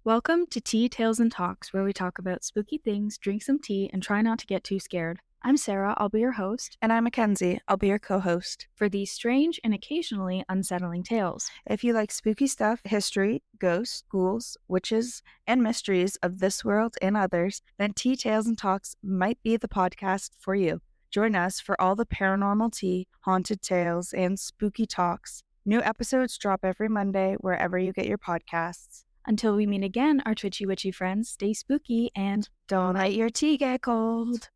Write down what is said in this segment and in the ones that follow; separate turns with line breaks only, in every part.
Welcome to Tea, Tales, and Talks, where we talk about spooky things, drink some tea, and try not to get too scared. I'm Sarah, I'll be your host.
And I'm Mackenzie, I'll be your co-host.
For these strange and occasionally unsettling tales.
If you like spooky stuff, history, ghosts, ghouls, witches, and mysteries of this world and others, then Tea, Tales, and Talks might be the podcast for you. Join us for all the paranormal tea, haunted tales, and spooky talks. New episodes drop every Monday wherever you get your podcasts.
Until we meet again, our twitchy witchy friends, stay spooky and
don't let your tea get cold.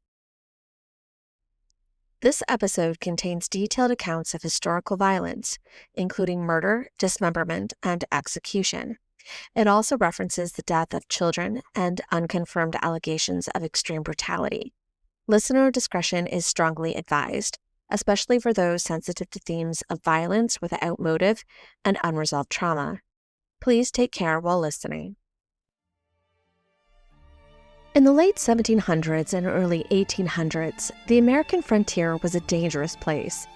This episode contains detailed accounts of historical violence, including murder, dismemberment, and execution. It also references the death of children and unconfirmed allegations of extreme brutality. Listener discretion is strongly advised, especially for those sensitive to themes of violence without motive and unresolved trauma. Please take care while listening. In the late 1700s and early 1800s, the American frontier was a dangerous place.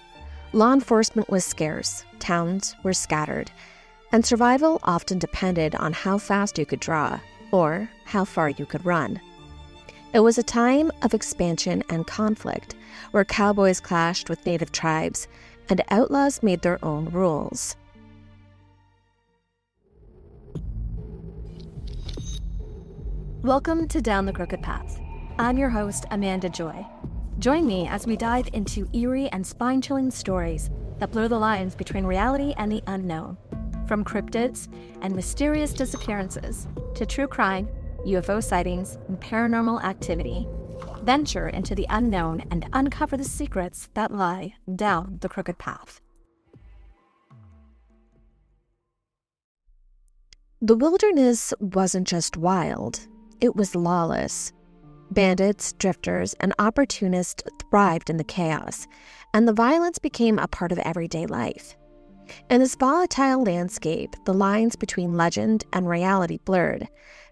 Law enforcement was scarce, towns were scattered, and survival often depended on how fast you could draw or how far you could run. It was a time of expansion and conflict, where cowboys clashed with native tribes and outlaws made their own rules.
Welcome to Down the Crooked Path. I'm your host, Amanda Joy. Join me as we dive into eerie and spine-chilling stories that blur the lines between reality and the unknown. From cryptids and mysterious disappearances to true crime, UFO sightings, and paranormal activity. Venture into the unknown and uncover the secrets that lie down the crooked path.
The wilderness wasn't just wild. It was lawless. Bandits, drifters, and opportunists thrived in the chaos, and the violence became a part of everyday life. In this volatile landscape, the lines between legend and reality blurred,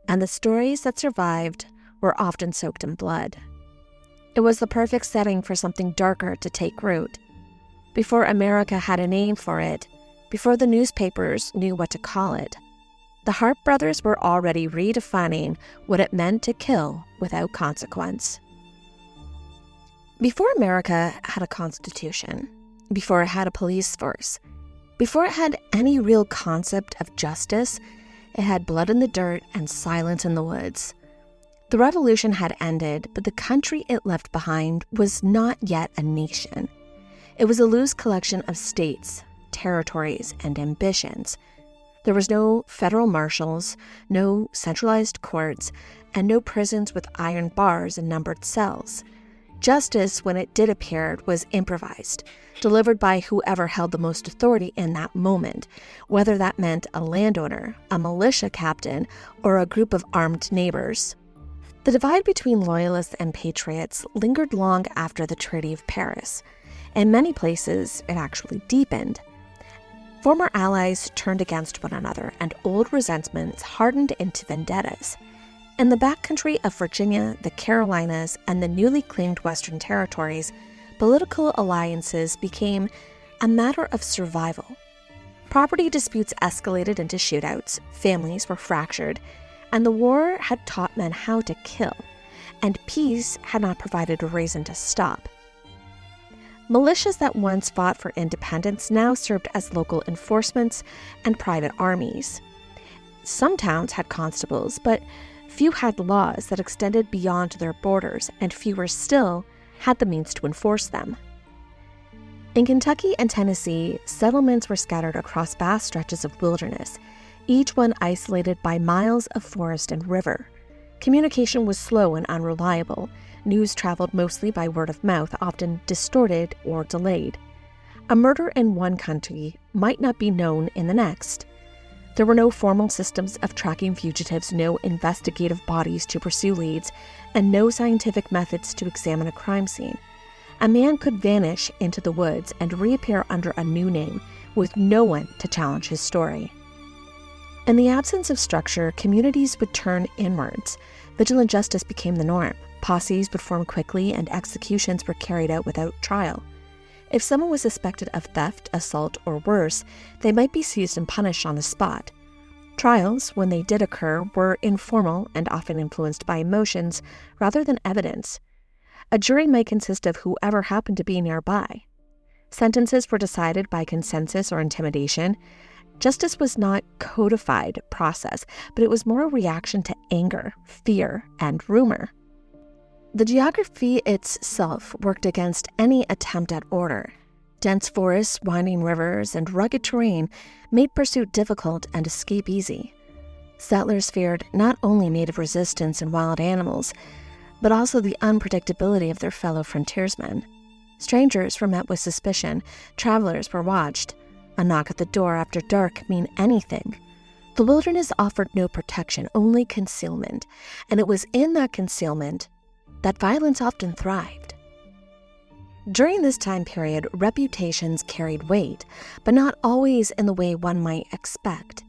and the stories that survived were often soaked in blood. It was the perfect setting for something darker to take root. Before America had a name for it, before the newspapers knew what to call it, the Harpe brothers were already redefining what it meant to kill without consequence. Before America had a constitution, before it had a police force, before it had any real concept of justice, it had blood in the dirt and silence in the woods. The revolution had ended, but the country it left behind was not yet a nation. It was a loose collection of states, territories, and ambitions. There was no federal marshals, no centralized courts, and no prisons with iron bars and numbered cells. Justice, when it did appear, was improvised, delivered by whoever held the most authority in that moment, whether that meant a landowner, a militia captain, or a group of armed neighbors. The divide between loyalists and patriots lingered long after the Treaty of Paris. In many places, it actually deepened. Former allies turned against one another, and old resentments hardened into vendettas. In the backcountry of Virginia, the Carolinas, and the newly claimed Western Territories, political alliances became a matter of survival. Property disputes escalated into shootouts, families were fractured, and the war had taught men how to kill, and peace had not provided a reason to stop. Militias that once fought for independence now served as local enforcements and private armies. Some towns had constables, but few had laws that extended beyond their borders, and fewer still had the means to enforce them. In Kentucky and Tennessee, settlements were scattered across vast stretches of wilderness, each one isolated by miles of forest and river. Communication was slow and unreliable. News traveled mostly by word of mouth, often distorted or delayed. A murder in one country might not be known in the next. There were no formal systems of tracking fugitives, no investigative bodies to pursue leads, and no scientific methods to examine a crime scene. A man could vanish into the woods and reappear under a new name, with no one to challenge his story. In the absence of structure, communities would turn inwards. Vigilant justice became the norm. Posses would form quickly, and executions were carried out without trial. If someone was suspected of theft, assault, or worse, they might be seized and punished on the spot. Trials, when they did occur, were informal and often influenced by emotions rather than evidence. A jury might consist of whoever happened to be nearby. Sentences were decided by consensus or intimidation. Justice was not codified process, but it was more a reaction to anger, fear, and rumor. The geography itself worked against any attempt at order. Dense forests, winding rivers, and rugged terrain made pursuit difficult and escape easy. Settlers feared not only native resistance and wild animals, but also the unpredictability of their fellow frontiersmen. Strangers were met with suspicion, travelers were watched. A knock at the door after dark could mean anything. The wilderness offered no protection, only concealment, and it was in that concealment that violence often thrived. During this time period, reputations carried weight, but not always in the way one might expect.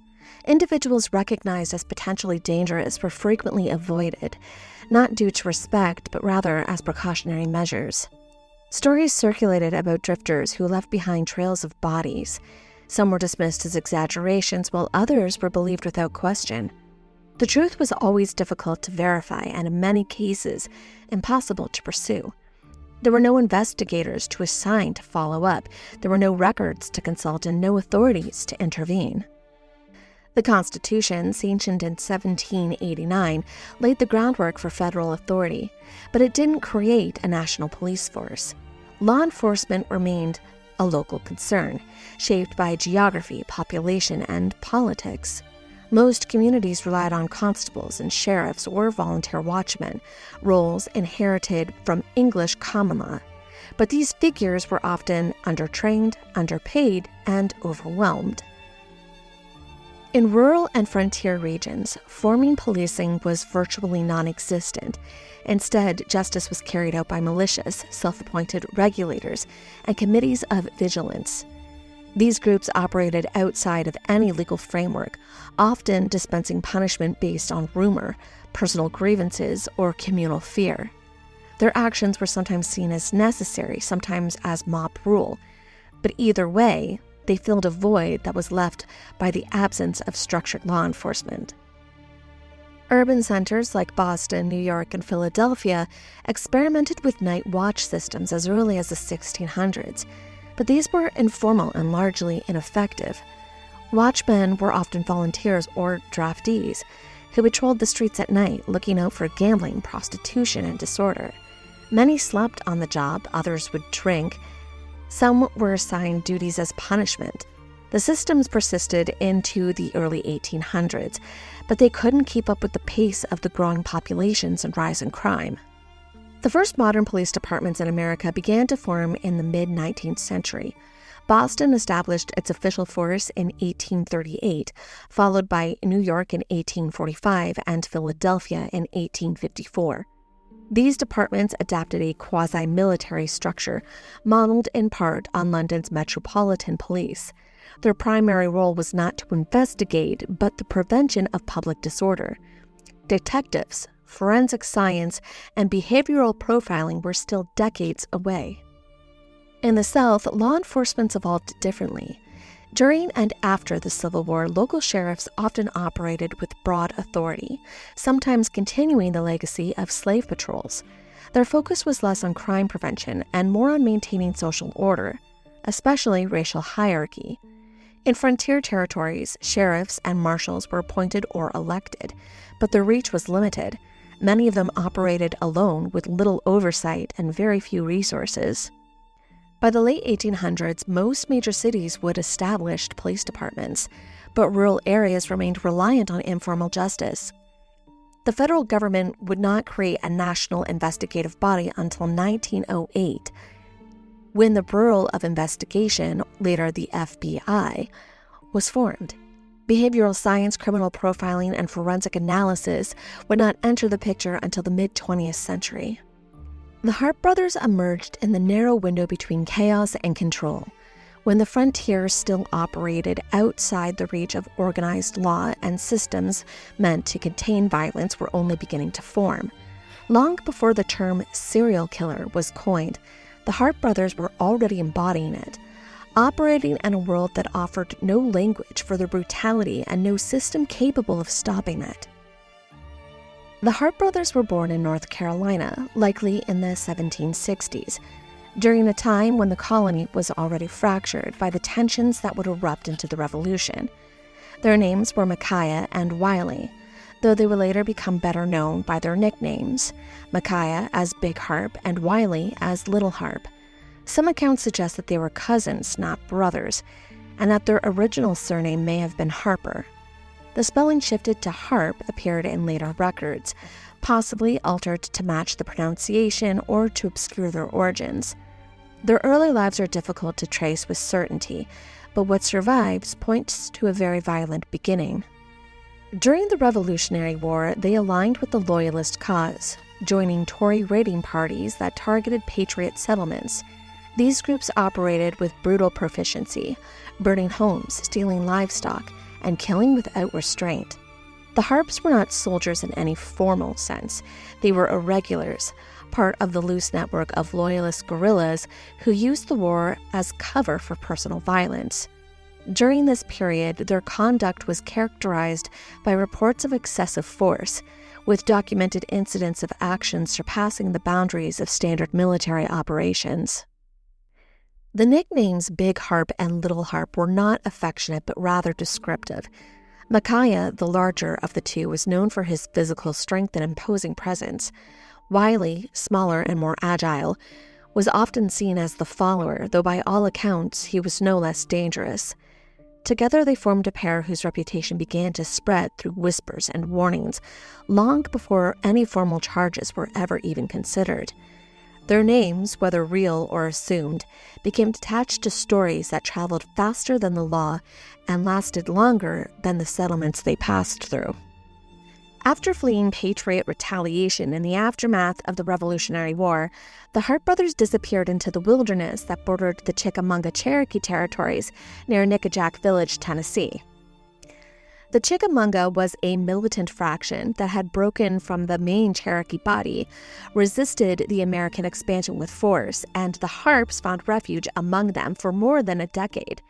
Individuals recognized as potentially dangerous were frequently avoided, not due to respect, but rather as precautionary measures. Stories circulated about drifters who left behind trails of bodies. Some were dismissed as exaggerations, while others were believed without question. The truth was always difficult to verify and, in many cases, impossible to pursue. There were no investigators to assign to follow up. There were no records to consult and no authorities to intervene. The Constitution, sanctioned in 1789, laid the groundwork for federal authority, but it didn't create a national police force. Law enforcement remained a local concern, shaped by geography, population, and politics. Most communities relied on constables and sheriffs or volunteer watchmen, roles inherited from English common law. But these figures were often undertrained, underpaid, and overwhelmed. In rural and frontier regions, forming policing was virtually non-existent. Instead, justice was carried out by militias, self-appointed regulators, and committees of vigilance. These groups operated outside of any legal framework, often dispensing punishment based on rumor, personal grievances, or communal fear. Their actions were sometimes seen as necessary, sometimes as mob rule. But either way, they filled a void that was left by the absence of structured law enforcement. Urban centers like Boston, New York, and Philadelphia experimented with night watch systems as early as the 1600s, but these were informal and largely ineffective. Watchmen were often volunteers or draftees who patrolled the streets at night, looking out for gambling, prostitution, and disorder. Many slept on the job, others would drink. Some were assigned duties as punishment. The systems persisted into the early 1800s, but they couldn't keep up with the pace of the growing populations and rise in crime. The first modern police departments in America began to form in the mid-19th century. Boston established its official force in 1838, followed by New York in 1845 and Philadelphia in 1854. These departments adapted a quasi-military structure, modeled in part on London's Metropolitan Police. Their primary role was not to investigate, but the prevention of public disorder. Detectives, forensic science, and behavioral profiling were still decades away. In the South, law enforcement evolved differently. During and after the Civil War, local sheriffs often operated with broad authority, sometimes continuing the legacy of slave patrols. Their focus was less on crime prevention and more on maintaining social order, especially racial hierarchy. In frontier territories, sheriffs and marshals were appointed or elected, but their reach was limited. Many of them operated alone with little oversight and very few resources. By the late 1800s, most major cities would establish police departments, but rural areas remained reliant on informal justice. The federal government would not create a national investigative body until 1908, when the Bureau of Investigation, later the FBI, was formed. Behavioral science, criminal profiling, and forensic analysis would not enter the picture until the mid-20th century. The Harpe brothers emerged in the narrow window between chaos and control, when the frontier still operated outside the reach of organized law and systems meant to contain violence were only beginning to form. Long before the term serial killer was coined, the Harpe brothers were already embodying it. operating in a world that offered no language for their brutality and no system capable of stopping it. The Harpe brothers were born in North Carolina, likely in the 1760s, during a time when the colony was already fractured by the tensions that would erupt into the Revolution. Their names were Micajah and Wiley, though they would later become better known by their nicknames, Micajah as Big Harpe and Wiley as Little Harpe. Some accounts suggest that they were cousins, not brothers, and that their original surname may have been Harper. The spelling shifted to Harpe appeared in later records, possibly altered to match the pronunciation or to obscure their origins. Their early lives are difficult to trace with certainty, but what survives points to a very violent beginning. During the Revolutionary War, they aligned with the Loyalist cause, joining Tory raiding parties that targeted Patriot settlements. These groups operated with brutal proficiency, burning homes, stealing livestock, and killing without restraint. The Harpes were not soldiers in any formal sense. They were irregulars, part of the loose network of loyalist guerrillas who used the war as cover for personal violence. During this period, their conduct was characterized by reports of excessive force, with documented incidents of actions surpassing the boundaries of standard military operations. The nicknames Big Harpe and Little Harpe were not affectionate but rather descriptive. Micajah, the larger of the two, was known for his physical strength and imposing presence. Wiley, smaller and more agile, was often seen as the follower, though by all accounts he was no less dangerous. Together they formed a pair whose reputation began to spread through whispers and warnings long before any formal charges were ever even considered. Their names, whether real or assumed, became attached to stories that traveled faster than the law and lasted longer than the settlements they passed through. After fleeing Patriot retaliation in the aftermath of the Revolutionary War, the Harpe brothers disappeared into the wilderness that bordered the Chickamauga Cherokee territories near Nickajack Village, Tennessee. The Chickamauga was a militant fraction that had broken from the main Cherokee body, resisted the American expansion with force, and the Harpes found refuge among them for more than a decade.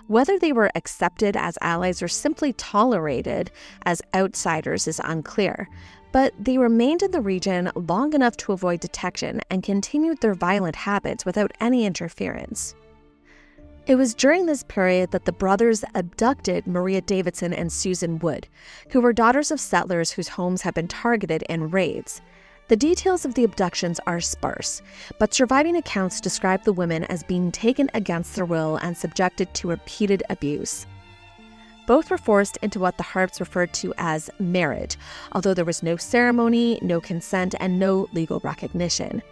Whether they were accepted as allies or simply tolerated as outsiders is unclear, but they remained in the region long enough to avoid detection and continued their violent habits without any interference. It was during this period that the brothers abducted Maria Davidson and Susan Wood, who were daughters of settlers whose homes had been targeted in raids. The details of the abductions are sparse, but surviving accounts describe the women as being taken against their will and subjected to repeated abuse. Both were forced into what the Harpes referred to as marriage, although there was no ceremony, no consent, and no legal recognition.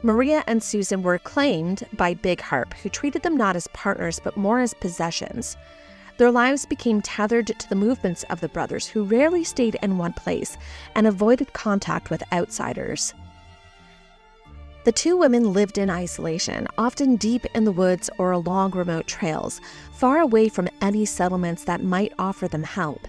Maria and Susan were claimed by Big Harpe, who treated them not as partners but more as possessions. Their lives became tethered to the movements of the brothers, who rarely stayed in one place and avoided contact with outsiders. The two women lived in isolation, often deep in the woods or along remote trails, far away from any settlements that might offer them help.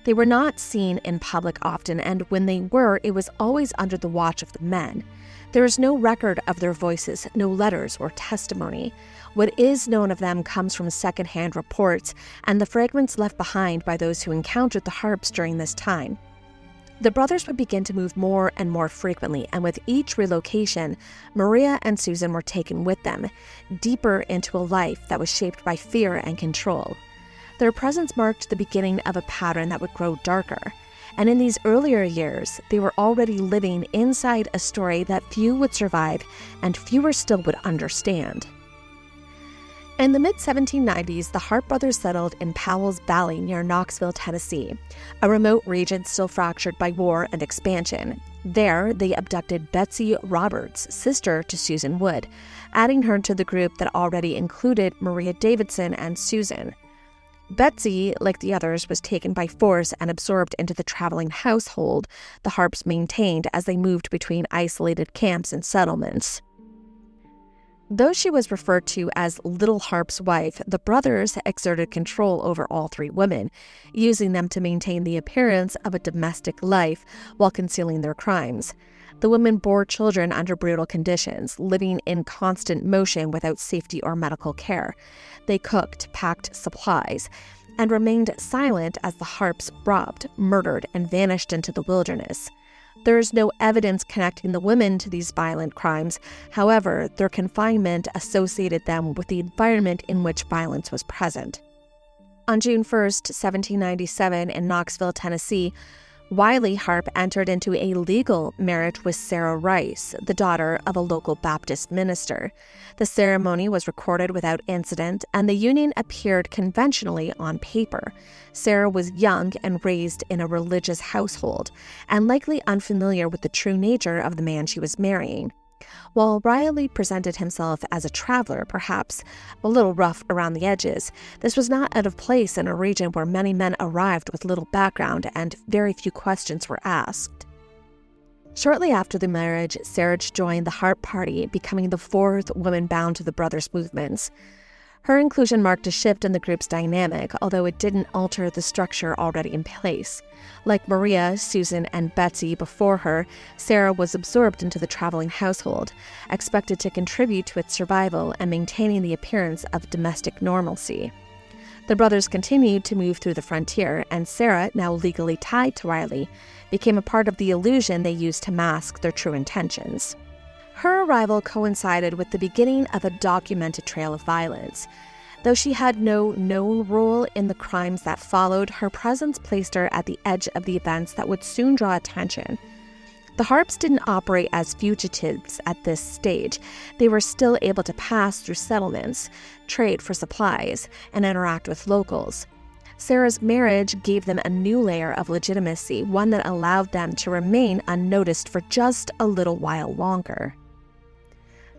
They were not seen in public often, and when they were, it was always under the watch of the men. There is no record of their voices, no letters or testimony. What is known of them comes from secondhand reports and the fragments left behind by those who encountered the Harpes during this time. The brothers would begin to move more and more frequently, and with each relocation, Maria and Susan were taken with them, deeper into a life that was shaped by fear and control. Their presence marked the beginning of a pattern that would grow darker. And in these earlier years, they were already living inside a story that few would survive and fewer still would understand. In the mid-1790s, the Harpe brothers settled in Powell's Valley near Knoxville, Tennessee, a remote region still fractured by war and expansion. There, they abducted Betsy Roberts, sister to Susan Wood, adding her to the group that already included Maria Davidson and Susan. Betsy, like the others, was taken by force and absorbed into the traveling household the Harpes maintained as they moved between isolated camps and settlements. Though she was referred to as Little Harpe's wife, the brothers exerted control over all three women, using them to maintain the appearance of a domestic life while concealing their crimes. The women bore children under brutal conditions, living in constant motion without safety or medical care. They cooked, packed supplies, and remained silent as the Harpes robbed, murdered, and vanished into the wilderness. There is no evidence connecting the women to these violent crimes. However, their confinement associated them with the environment in which violence was present. On June 1st, 1797, in Knoxville, Tennessee, Wiley Harpe entered into a legal marriage with Sarah Rice, the daughter of a local Baptist minister. The ceremony was recorded without incident, and the union appeared conventionally on paper. Sarah was young and raised in a religious household, and likely unfamiliar with the true nature of the man she was marrying. While Wiley presented himself as a traveler, perhaps a little rough around the edges, this was not out of place in a region where many men arrived with little background and very few questions were asked. Shortly after the marriage, Sarah joined the Harpe Party, becoming the fourth woman bound to the brothers' movements. Her inclusion marked a shift in the group's dynamic, although it didn't alter the structure already in place. Like Maria, Susan, and Betsy before her, Sarah was absorbed into the traveling household, expected to contribute to its survival and maintaining the appearance of domestic normalcy. The brothers continued to move through the frontier, and Sarah, now legally tied to Wiley, became a part of the illusion they used to mask their true intentions. Her arrival coincided with the beginning of a documented trail of violence. Though she had no known role in the crimes that followed, her presence placed her at the edge of the events that would soon draw attention. The Harpes didn't operate as fugitives at this stage. They were still able to pass through settlements, trade for supplies, and interact with locals. Sarah's marriage gave them a new layer of legitimacy, one that allowed them to remain unnoticed for just a little while longer.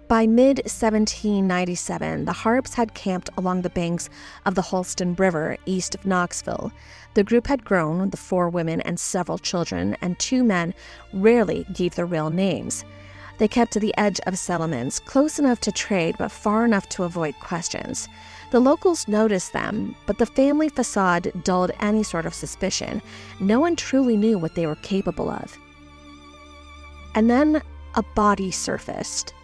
By mid-1797, the Harpes had camped along the banks of the Holston River east of Knoxville. The group had grown, the 4 women and several children, and 2 men rarely gave their real names. They kept to the edge of settlements, close enough to trade but far enough to avoid questions. The locals noticed them, but the family facade dulled any sort of suspicion. No one truly knew what they were capable of. And then a body surfaced.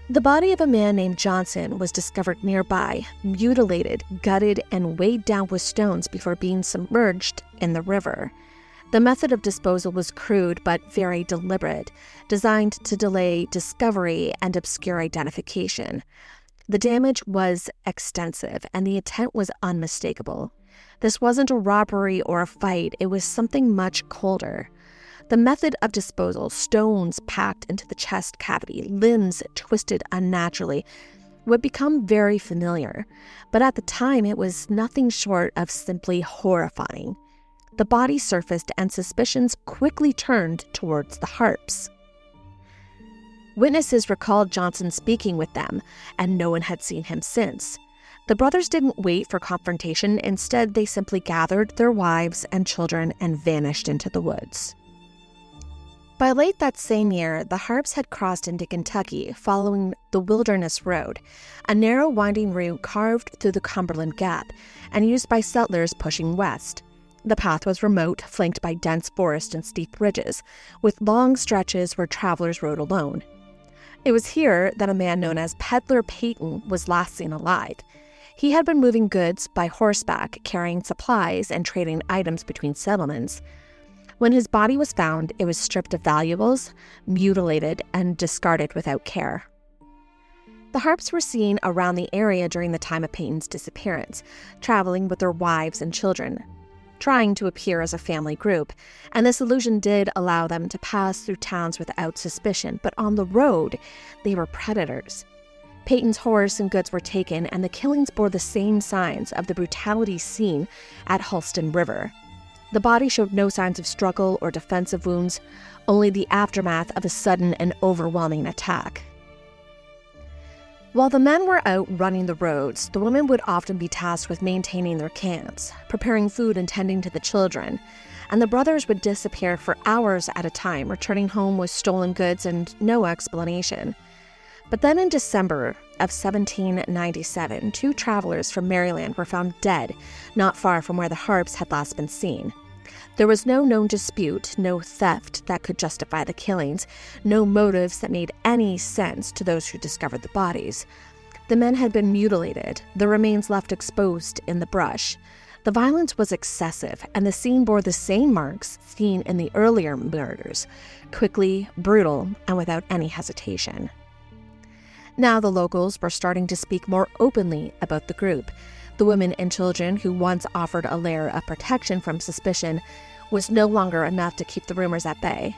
The body of a man named Johnson was discovered nearby, mutilated, gutted, and weighed down with stones before being submerged in the river. The method of disposal was crude but very deliberate, designed to delay discovery and obscure identification. The damage was extensive, and the intent was unmistakable. This wasn't a robbery or a fight, it was something much colder. The method of disposal, stones packed into the chest cavity, limbs twisted unnaturally, would become very familiar, but at the time it was nothing short of simply horrifying. The body surfaced and suspicions quickly turned towards the Harpes. Witnesses recalled Johnson speaking with them, and no one had seen him since. The brothers didn't wait for confrontation, instead they simply gathered their wives and children and vanished into the woods. By late that same year, the Harpes had crossed into Kentucky, following the Wilderness Road, a narrow winding route carved through the Cumberland Gap and used by settlers pushing west. The path was remote, flanked by dense forest and steep ridges, with long stretches where travelers rode alone. It was here that a man known as Peddler Peyton was last seen alive. He had been moving goods by horseback, carrying supplies and trading items between settlements. When his body was found, it was stripped of valuables, mutilated, and discarded without care. The Harpes were seen around the area during the time of Peyton's disappearance, traveling with their wives and children, trying to appear as a family group, and this illusion did allow them to pass through towns without suspicion, but on the road, they were predators. Peyton's horse and goods were taken, and the killings bore the same signs of the brutality seen at Holston River. The body showed no signs of struggle or defensive wounds, only the aftermath of a sudden and overwhelming attack. While the men were out running the roads, the women would often be tasked with maintaining their camps, preparing food and tending to the children, and the brothers would disappear for hours at a time, returning home with stolen goods and no explanation. But then in December of 1797, 2 travelers from Maryland were found dead, not far from where the Harpes had last been seen. There was no known dispute, no theft that could justify the killings, no motives that made any sense to those who discovered the bodies. The men had been mutilated, the remains left exposed in the brush. The violence was excessive, and the scene bore the same marks seen in the earlier murders, quickly, brutal, and without any hesitation. Now the locals were starting to speak more openly about the group. The women and children who once offered a layer of protection from suspicion was no longer enough to keep the rumors at bay.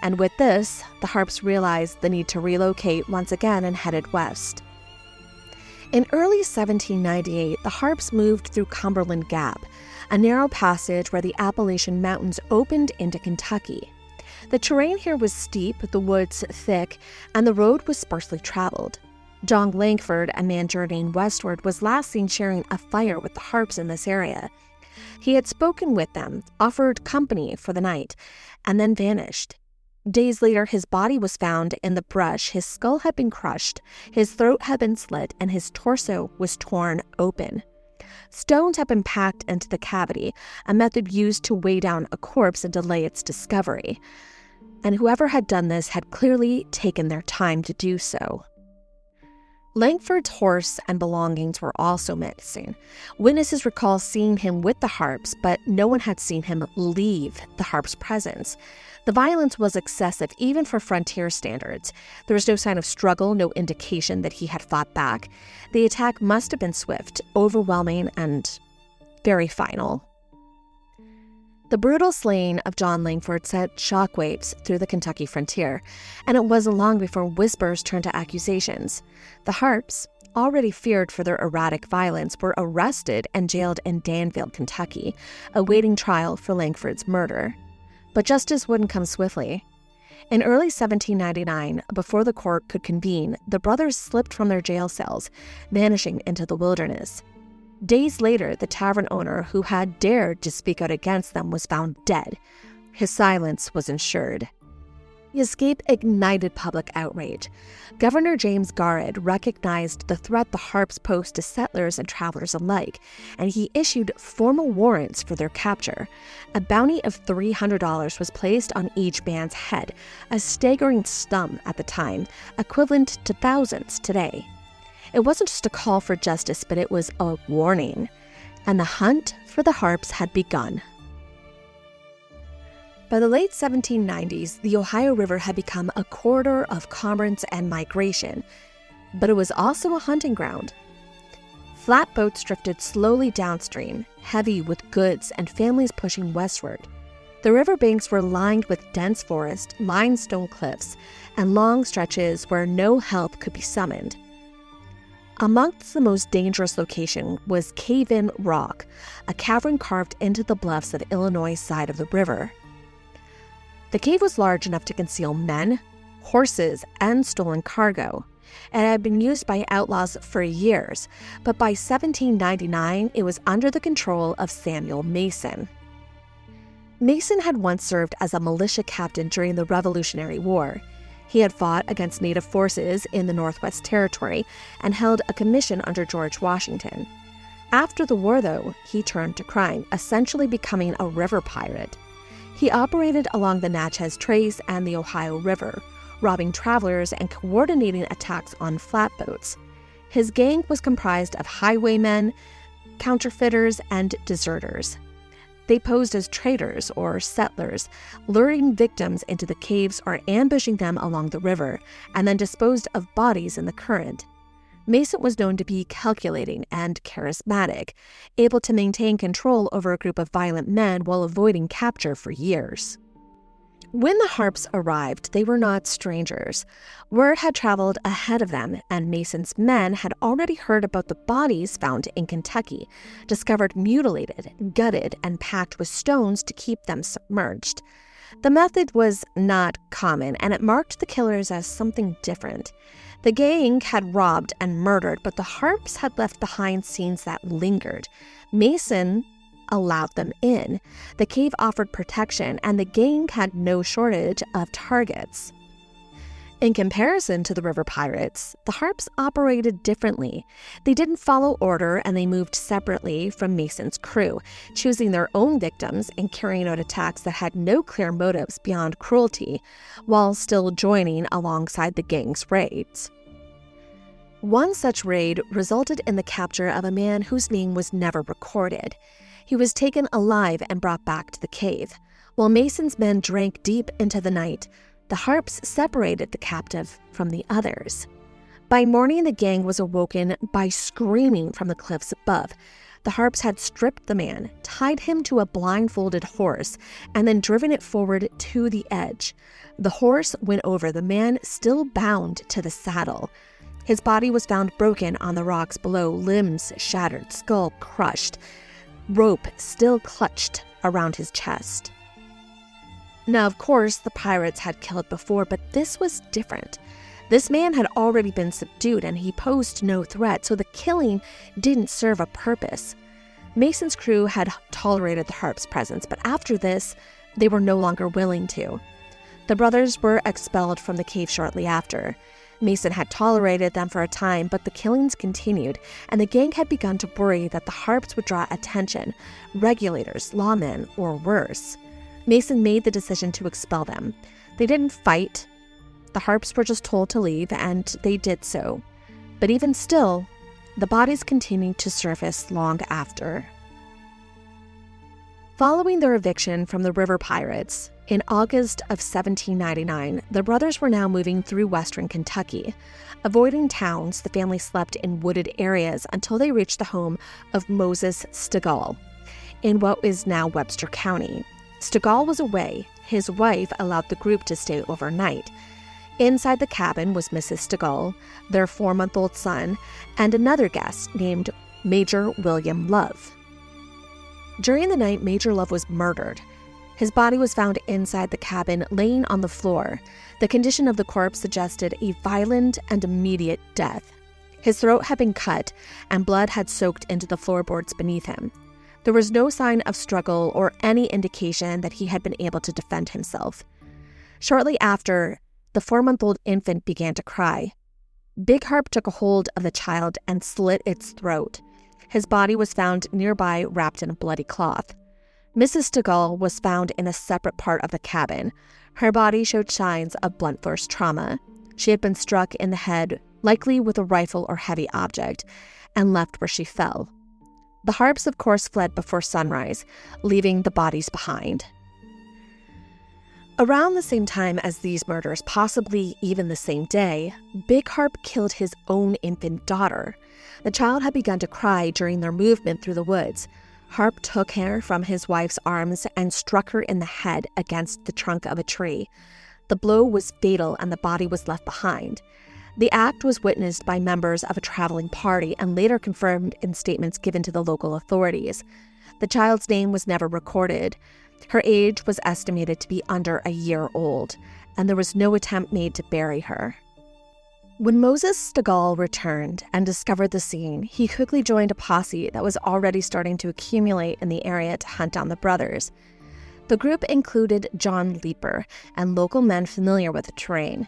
And with this, the Harpes realized the need to relocate once again and headed west. In early 1798, the Harpes moved through Cumberland Gap, a narrow passage where the Appalachian Mountains opened into Kentucky. The terrain here was steep, the woods thick, and the road was sparsely traveled. John Langford, a man journeying westward, was last seen sharing a fire with the Harpes in this area. He had spoken with them, offered company for the night, and then vanished. Days later, his body was found in the brush. His skull had been crushed, his throat had been slit, and his torso was torn open. Stones had been packed into the cavity, a method used to weigh down a corpse and delay its discovery. And whoever had done this had clearly taken their time to do so. Langford's horse and belongings were also missing. Witnesses recall seeing him with the Harpes, but no one had seen him leave the Harpes' presence. The violence was excessive, even for frontier standards. There was no sign of struggle, no indication that he had fought back. The attack must have been swift, overwhelming, and very final. The brutal slaying of John Langford sent shockwaves through the Kentucky frontier, and it wasn't long before whispers turned to accusations. The Harpes, already feared for their erratic violence, were arrested and jailed in Danville, Kentucky, awaiting trial for Langford's murder. But justice wouldn't come swiftly. In early 1799, before the court could convene, the brothers slipped from their jail cells, vanishing into the wilderness. Days later, the tavern owner who had dared to speak out against them was found dead. His silence was ensured. The escape ignited public outrage. Governor James Garrett recognized the threat the Harpes posed to settlers and travelers alike, and he issued formal warrants for their capture. A bounty of $300 was placed on each band's head, a staggering sum at the time, equivalent to thousands today. It wasn't just a call for justice, but it was a warning, and the hunt for the Harpes had begun. By the late 1790s, the Ohio River had become a corridor of commerce and migration, but it was also a hunting ground. Flatboats drifted slowly downstream, heavy with goods and families pushing westward. The riverbanks were lined with dense forest, limestone cliffs, and long stretches where no help could be summoned. Amongst the most dangerous location was Cave-In Rock, a cavern carved into the bluffs of Illinois' side of the river. The cave was large enough to conceal men, horses, and stolen cargo. It had been used by outlaws for years, but by 1799, it was under the control of Samuel Mason. Mason had once served as a militia captain during the Revolutionary War. He had fought against Native forces in the Northwest Territory and held a commission under George Washington. After the war, though, he turned to crime, essentially becoming a river pirate. He operated along the Natchez Trace and the Ohio River, robbing travelers and coordinating attacks on flatboats. His gang was comprised of highwaymen, counterfeiters, and deserters. They posed as traders or settlers, luring victims into the caves or ambushing them along the river, and then disposed of bodies in the current. Mason was known to be calculating and charismatic, able to maintain control over a group of violent men while avoiding capture for years. When the Harpes arrived, they were not strangers. Word had traveled ahead of them, and Mason's men had already heard about the bodies found in Kentucky, discovered mutilated, gutted, and packed with stones to keep them submerged. The method was not common, and it marked the killers as something different. The gang had robbed and murdered, but the Harpes had left behind scenes that lingered. Mason allowed them in. The cave offered protection, and the gang had no shortage of targets. In comparison to the river pirates, the Harpes operated differently. They didn't follow order and they moved separately from Mason's crew, choosing their own victims and carrying out attacks that had no clear motives beyond cruelty, while still joining alongside the gang's raids. One such raid resulted in the capture of a man whose name was never recorded. He was taken alive and brought back to the cave. While Mason's men drank deep into the night, the Harpes separated the captive from the others. By morning, the gang was awoken by screaming from the cliffs above. The Harpes had stripped the man, tied him to a blindfolded horse, and then driven it forward to the edge. The horse went over, the man still bound to the saddle. His body was found broken on the rocks below, limbs shattered, skull crushed, rope still clutched around his chest. Now, of course, the pirates had killed before, but this was different. This man had already been subdued and he posed no threat, so the killing didn't serve a purpose. Mason's crew had tolerated the Harpes' presence, but after this, they were no longer willing to. The brothers were expelled from the cave shortly after. Mason had tolerated them for a time, but the killings continued, and the gang had begun to worry that the Harpes would draw attention, regulators, lawmen, or worse. Mason made the decision to expel them. They didn't fight. The Harpes were just told to leave, and they did so. But even still, the bodies continued to surface long after. Following their eviction from the river pirates, in August of 1799, the brothers were now moving through western Kentucky. Avoiding towns, the family slept in wooded areas until they reached the home of Moses Stegall in what is now Webster County. Stegall was away. His wife allowed the group to stay overnight. Inside the cabin was Mrs. Stegall, their 4-month-old son, and another guest named Major William Love. During the night, Major Love was murdered. His body was found inside the cabin, laying on the floor. The condition of the corpse suggested a violent and immediate death. His throat had been cut, and blood had soaked into the floorboards beneath him. There was no sign of struggle or any indication that he had been able to defend himself. Shortly after, the 4-month-old infant began to cry. Big Harpe took a hold of the child and slit its throat. His body was found nearby, wrapped in a bloody cloth. Mrs. Stegall was found in a separate part of the cabin. Her body showed signs of blunt force trauma. She had been struck in the head, likely with a rifle or heavy object, and left where she fell. The Harpes, of course, fled before sunrise, leaving the bodies behind. Around the same time as these murders, possibly even the same day, Big Harpe killed his own infant daughter. The child had begun to cry during their movement through the woods. Harpe took her from his wife's arms and struck her in the head against the trunk of a tree. The blow was fatal and the body was left behind. The act was witnessed by members of a traveling party and later confirmed in statements given to the local authorities. The child's name was never recorded. Her age was estimated to be under a year old, and there was no attempt made to bury her. When Moses Stegall returned and discovered the scene, he quickly joined a posse that was already starting to accumulate in the area to hunt down the brothers. The group included John Leeper and local men familiar with the terrain.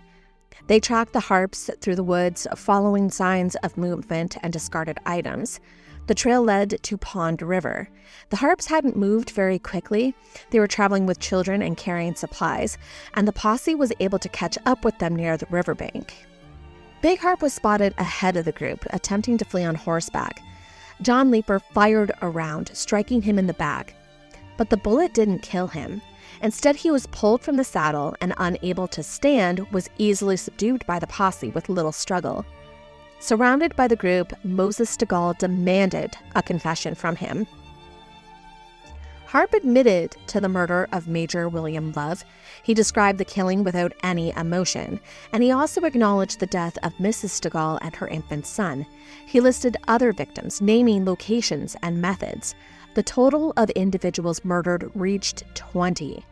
They tracked the Harpes through the woods, following signs of movement and discarded items. The trail led to Pond River. The Harpes hadn't moved very quickly. They were traveling with children and carrying supplies, and the posse was able to catch up with them near the riverbank. Big Harpe was spotted ahead of the group, attempting to flee on horseback. John Leeper fired a round, striking him in the back. But the bullet didn't kill him. Instead, he was pulled from the saddle and, unable to stand, was easily subdued by the posse with little struggle. Surrounded by the group, Moses Stegall demanded a confession from him. Harpe admitted to the murder of Major William Love. He described the killing without any emotion, and he also acknowledged the death of Mrs. Stegall and her infant son. He listed other victims, naming locations and methods. The total of individuals murdered reached 20.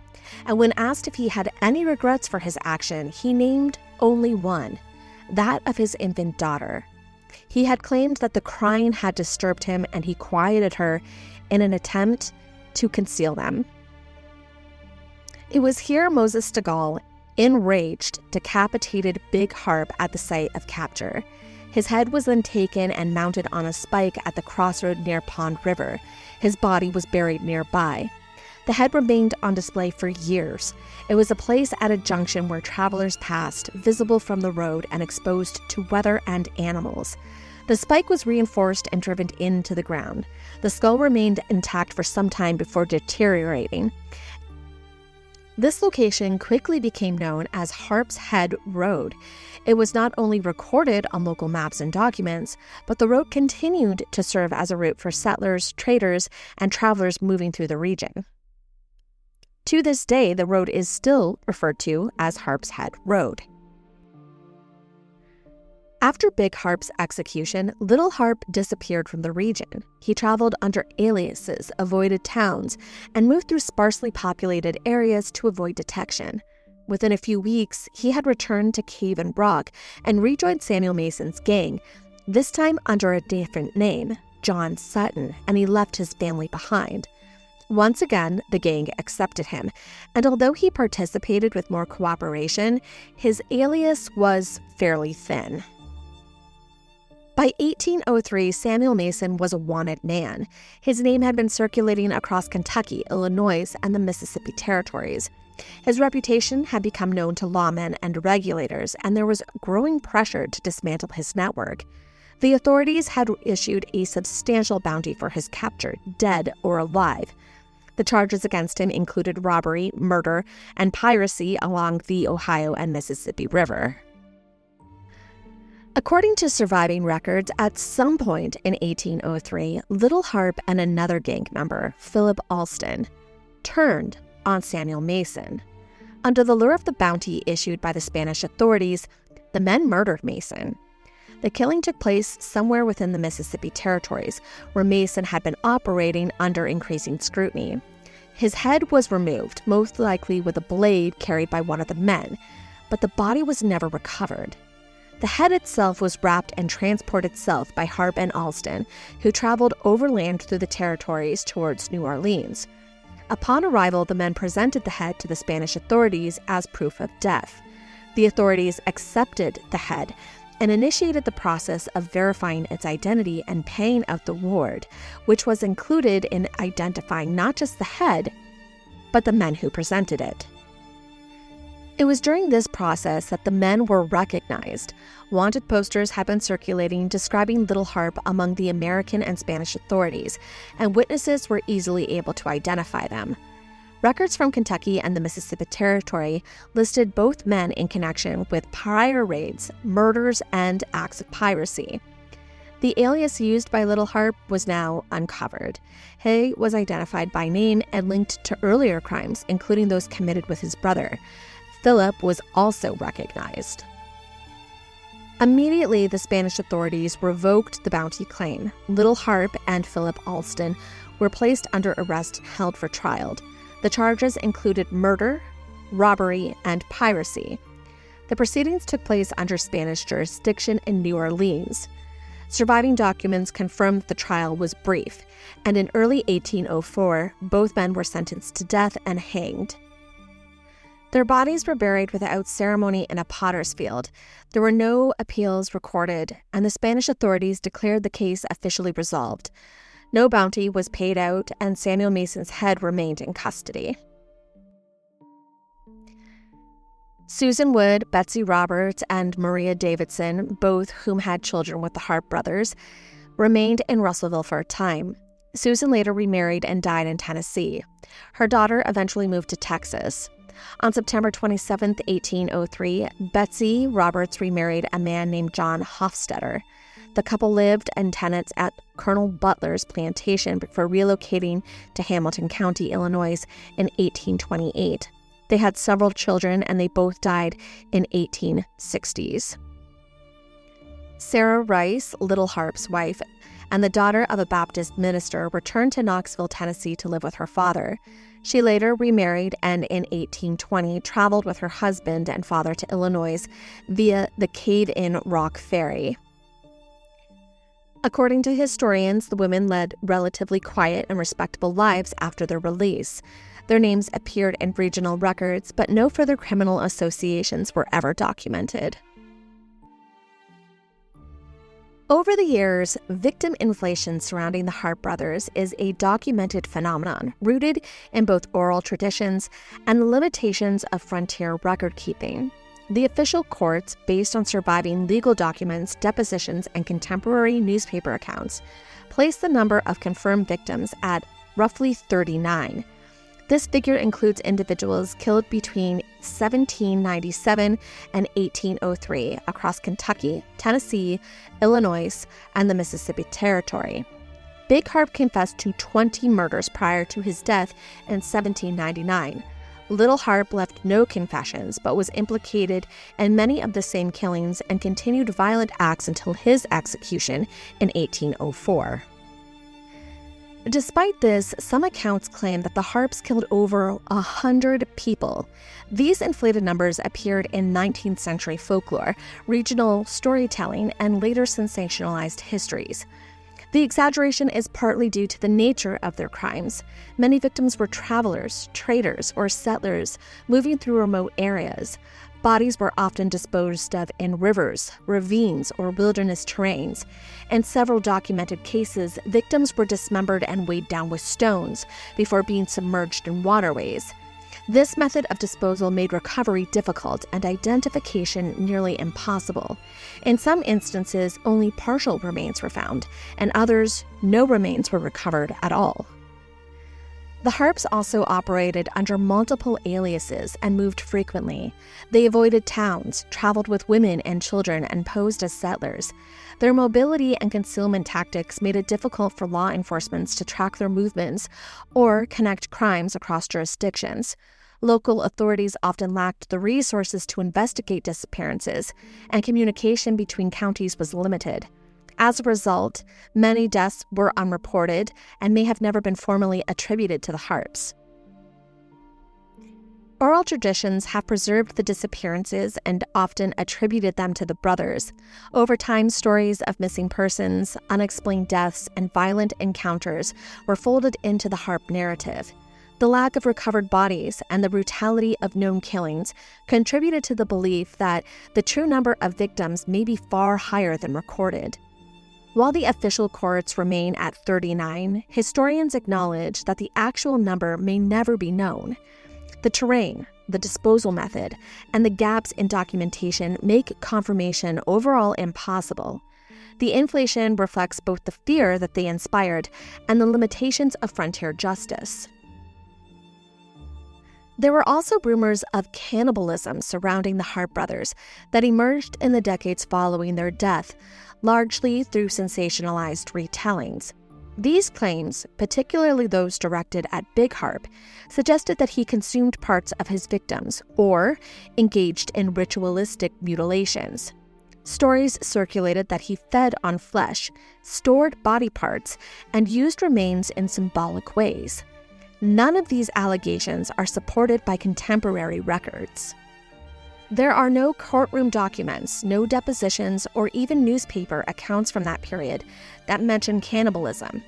And when asked if he had any regrets for his action, he named only one, that of his infant daughter. He had claimed that the crying had disturbed him, and he quieted her in an attempt to conceal them. It was here Moses Stegall enraged, decapitated Big Harpe at the site of capture. His head was then taken and mounted on a spike at the crossroad near Pond River. His body was buried nearby. The head remained on display for years. It was a place at a junction where travelers passed, visible from the road and exposed to weather and animals. The spike was reinforced and driven into the ground. The skull remained intact for some time before deteriorating. This location quickly became known as Harpes Head Road. It was not only recorded on local maps and documents, but the road continued to serve as a route for settlers, traders, and travelers moving through the region. To this day, the road is still referred to as Harpes Head Road. After Big Harpe's execution, Little Harpe disappeared from the region. He traveled under aliases, avoided towns, and moved through sparsely populated areas to avoid detection. Within a few weeks, he had returned to Cave and Rock and rejoined Samuel Mason's gang, this time under a different name, John Sutton, and he left his family behind. Once again, the gang accepted him, and although he participated with more cooperation, his alias was fairly thin. By 1803, Samuel Mason was a wanted man. His name had been circulating across Kentucky, Illinois, and the Mississippi territories. His reputation had become known to lawmen and regulators, and there was growing pressure to dismantle his network. The authorities had issued a substantial bounty for his capture, dead or alive. The charges against him included robbery, murder, and piracy along the Ohio and Mississippi River. According to surviving records, at some point in 1803, Little Harpe and another gang member, Philip Alston, turned on Samuel Mason. Under the lure of the bounty issued by the Spanish authorities, the men murdered Mason. The killing took place somewhere within the Mississippi territories, where Mason had been operating under increasing scrutiny. His head was removed, most likely with a blade carried by one of the men, but the body was never recovered. The head itself was wrapped and transported south by Harpe and Alston, who traveled overland through the territories towards New Orleans. Upon arrival, the men presented the head to the Spanish authorities as proof of death. The authorities accepted the head and initiated the process of verifying its identity and paying out the reward, which was included in identifying not just the head, but the men who presented it. It was during this process that the men were recognized. Wanted posters had been circulating describing Little Harpe among the American and Spanish authorities, and witnesses were easily able to identify them. Records from Kentucky and the Mississippi Territory listed both men in connection with prior raids, murders, and acts of piracy. The alias used by Little Harpe was now uncovered. He was identified by name and linked to earlier crimes, including those committed with his brother. Philip was also recognized. Immediately, the Spanish authorities revoked the bounty claim. Little Harpe and Philip Alston were placed under arrest and held for trial. The charges included murder, robbery, and piracy. The proceedings took place under Spanish jurisdiction in New Orleans. Surviving documents confirmed the trial was brief, and in early 1804, both men were sentenced to death and hanged. Their bodies were buried without ceremony in a potter's field. There were no appeals recorded, and the Spanish authorities declared the case officially resolved. No bounty was paid out, and Samuel Mason's head remained in custody. Susan Wood, Betsy Roberts, and Maria Davidson, both whom had children with the Harpe brothers, remained in Russellville for a time. Susan later remarried and died in Tennessee. Her daughter eventually moved to Texas. On September 27, 1803, Betsy Roberts remarried a man named John Hofstetter. The couple lived in tenants at Colonel Butler's plantation before relocating to Hamilton County, Illinois in 1828. They had several children, and they both died in 1860s. Sarah Rice, Little Harpe's wife, and the daughter of a Baptist minister, returned to Knoxville, Tennessee to live with her father. She later remarried and in 1820 traveled with her husband and father to Illinois via the Cave-in Rock Ferry. According to historians, the women led relatively quiet and respectable lives after their release. Their names appeared in regional records, but no further criminal associations were ever documented. Over the years, victim inflation surrounding the Harpe brothers is a documented phenomenon rooted in both oral traditions and the limitations of frontier record-keeping. The official courts, based on surviving legal documents, depositions, and contemporary newspaper accounts, place the number of confirmed victims at roughly 39. This figure includes individuals killed between 1797 and 1803 across Kentucky, Tennessee, Illinois, and the Mississippi Territory. Big Harpe confessed to 20 murders prior to his death in 1799. Little Harpe left no confessions, but was implicated in many of the same killings and continued violent acts until his execution in 1804. Despite this, some accounts claim that the Harpes killed over 100 people. These inflated numbers appeared in 19th century folklore, regional storytelling, and later sensationalized histories. The exaggeration is partly due to the nature of their crimes. Many victims were travelers, traders, or settlers moving through remote areas. Bodies were often disposed of in rivers, ravines, or wilderness terrains. In several documented cases, victims were dismembered and weighed down with stones before being submerged in waterways. This method of disposal made recovery difficult and identification nearly impossible. In some instances, only partial remains were found, and others, no remains were recovered at all. The Harpes also operated under multiple aliases and moved frequently. They avoided towns, traveled with women and children, and posed as settlers. Their mobility and concealment tactics made it difficult for law enforcement to track their movements or connect crimes across jurisdictions. Local authorities often lacked the resources to investigate disappearances, and communication between counties was limited. As a result, many deaths were unreported and may have never been formally attributed to the Harpes. Oral traditions have preserved the disappearances and often attributed them to the brothers. Over time, stories of missing persons, unexplained deaths, and violent encounters were folded into the Harpe narrative. The lack of recovered bodies and the brutality of known killings contributed to the belief that the true number of victims may be far higher than recorded. While the official courts remain at 39, historians acknowledge that the actual number may never be known. The terrain, the disposal method, and the gaps in documentation make confirmation overall impossible. The inflation reflects both the fear that they inspired and the limitations of frontier justice. There were also rumors of cannibalism surrounding the Harpe brothers that emerged in the decades following their death, largely through sensationalized retellings. These claims, particularly those directed at Big Harpe, suggested that he consumed parts of his victims or engaged in ritualistic mutilations. Stories circulated that he fed on flesh, stored body parts, and used remains in symbolic ways. None of these allegations are supported by contemporary records. There are no courtroom documents, no depositions, or even newspaper accounts from that period that mention cannibalism.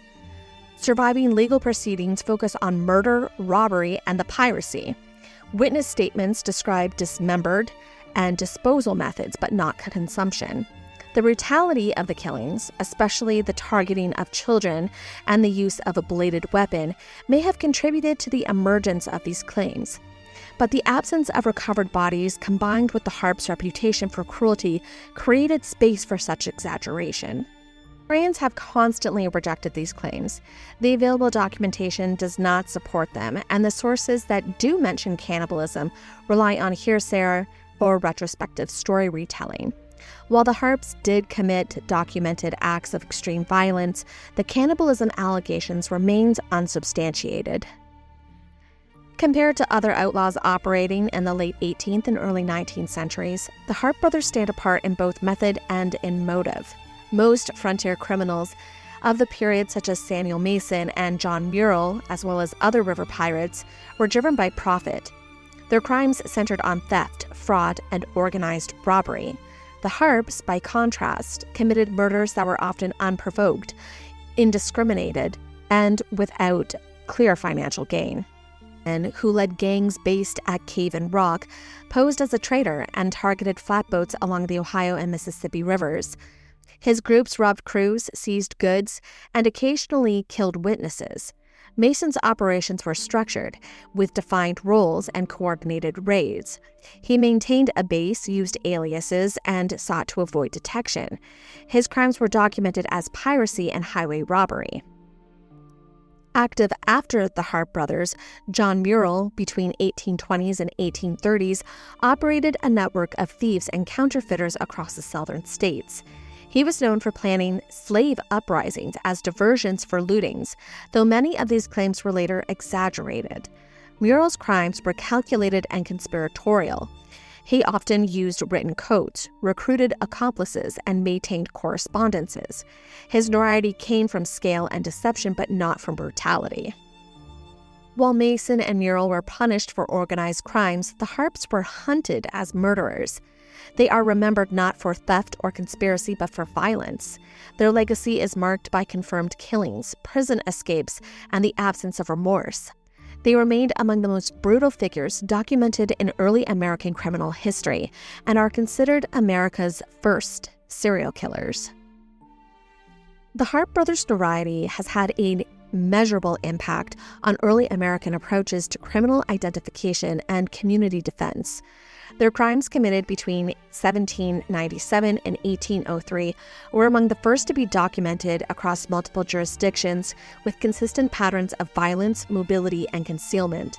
Surviving legal proceedings focus on murder, robbery, and the piracy. Witness statements describe dismembered and disposal methods, but not consumption. The brutality of the killings, especially the targeting of children and the use of a bladed weapon, may have contributed to the emergence of these claims. But the absence of recovered bodies, combined with the Harpes' reputation for cruelty, created space for such exaggeration. Historians have constantly rejected these claims. The available documentation does not support them, and the sources that do mention cannibalism rely on hearsay or retrospective story retelling. While the Harpes did commit documented acts of extreme violence, the cannibalism allegations remained unsubstantiated. Compared to other outlaws operating in the late 18th and early 19th centuries, the Harpe brothers stand apart in both method and in motive. Most frontier criminals of the period, such as Samuel Mason and John Murrell, as well as other river pirates, were driven by profit. Their crimes centered on theft, fraud, and organized robbery. The Harpes, by contrast, committed murders that were often unprovoked, indiscriminated, and without clear financial gain. who led gangs based at Cave and Rock, posed as a traitor and targeted flatboats along the Ohio and Mississippi rivers. His groups robbed crews, seized goods, and occasionally killed witnesses. Mason's operations were structured, with defined roles and coordinated raids. He maintained a base, used aliases, and sought to avoid detection. His crimes were documented as piracy and highway robbery. Active after the Harpe brothers, John Murrell, between 1820s and 1830s, operated a network of thieves and counterfeiters across the southern states. He was known for planning slave uprisings as diversions for lootings, though many of these claims were later exaggerated. Murrell's crimes were calculated and conspiratorial. He often used written codes, recruited accomplices, and maintained correspondences. His notoriety came from scale and deception, but not from brutality. While Mason and Murrell were punished for organized crimes, the Harpes were hunted as murderers. They are remembered not for theft or conspiracy, but for violence. Their legacy is marked by confirmed killings, prison escapes, and the absence of remorse. They remained among the most brutal figures documented in early American criminal history and are considered America's first serial killers. The Harpe brothers' notoriety has had a measurable impact on early American approaches to criminal identification and community defense. Their crimes committed between 1797 and 1803 were among the first to be documented across multiple jurisdictions, with consistent patterns of violence, mobility, and concealment.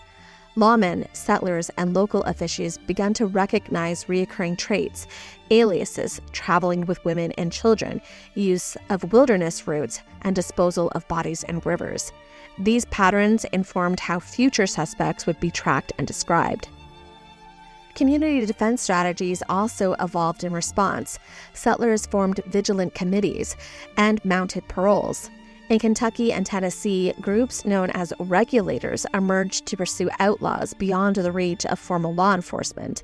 Lawmen, settlers, and local officials began to recognize recurring traits: aliases, traveling with women and children, use of wilderness routes, and disposal of bodies in rivers. These patterns informed how future suspects would be tracked and described. Community defense strategies also evolved in response. Settlers formed vigilant committees and mounted paroles. In Kentucky and Tennessee, groups known as regulators emerged to pursue outlaws beyond the reach of formal law enforcement.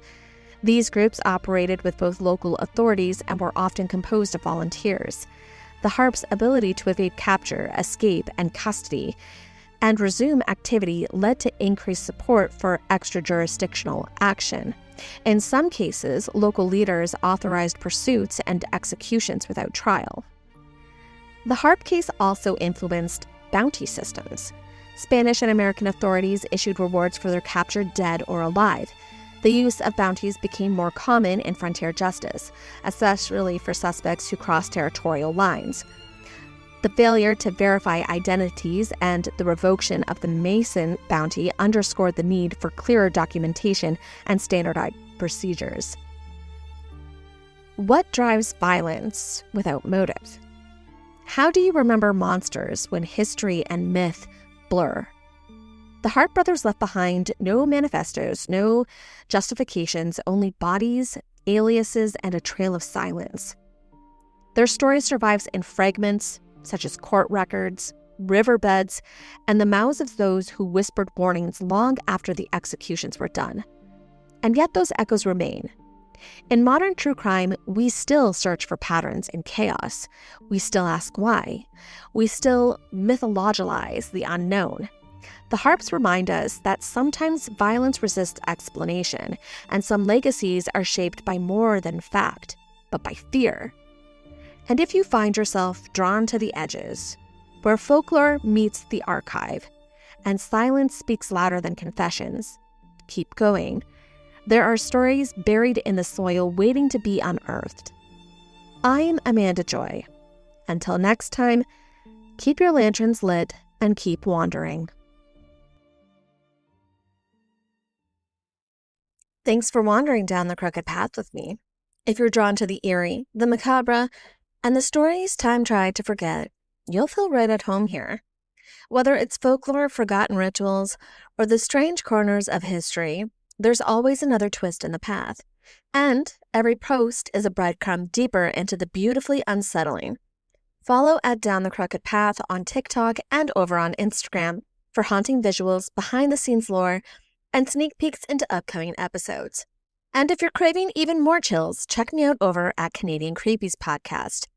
These groups operated with both local authorities and were often composed of volunteers. The Harpes' ability to evade capture, escape, and custody and resume activity led to increased support for extrajurisdictional action. In some cases, local leaders authorized pursuits and executions without trial. The Harpe case also influenced bounty systems. Spanish and American authorities issued rewards for their captured dead or alive. The use of bounties became more common in frontier justice, especially for suspects who crossed territorial lines. The failure to verify identities and the revocation of the Mason bounty underscored the need for clearer documentation and standardized procedures. What drives violence without motive? How do you remember monsters when history and myth blur? The Harpe brothers left behind no manifestos, no justifications, only bodies, aliases, and a trail of silence. Their story survives in fragments, such as court records, riverbeds, and the mouths of those who whispered warnings long after the executions were done. And yet those echoes remain. In modern true crime, we still search for patterns in chaos. We still ask why. We still mythologize the unknown. The Harpes remind us that sometimes violence resists explanation, and some legacies are shaped by more than fact, but by fear. And if you find yourself drawn to the edges, where folklore meets the archive, and silence speaks louder than confessions, keep going. There are stories buried in the soil waiting to be unearthed. I'm Amanda Joy. Until next time, keep your lanterns lit and keep wandering. Thanks for wandering down the crooked path with me. If you're drawn to the eerie, the macabre, and the stories time tried to forget, you'll feel right at home here. Whether it's folklore, forgotten rituals, or the strange corners of history, there's always another twist in the path. And every post is a breadcrumb deeper into the beautifully unsettling. Follow at Down the Crooked Path on TikTok and over on Instagram for haunting visuals, behind-the-scenes lore, and sneak peeks into upcoming episodes. And if you're craving even more chills, check me out over at Canadian Creepies Podcast,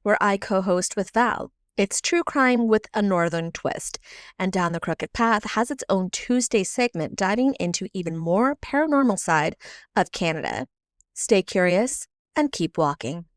where I co-host with Val, It's true crime with a northern twist, and Down the Crooked Path has its own Tuesday segment diving into even more paranormal side of Canada. Stay curious and keep walking.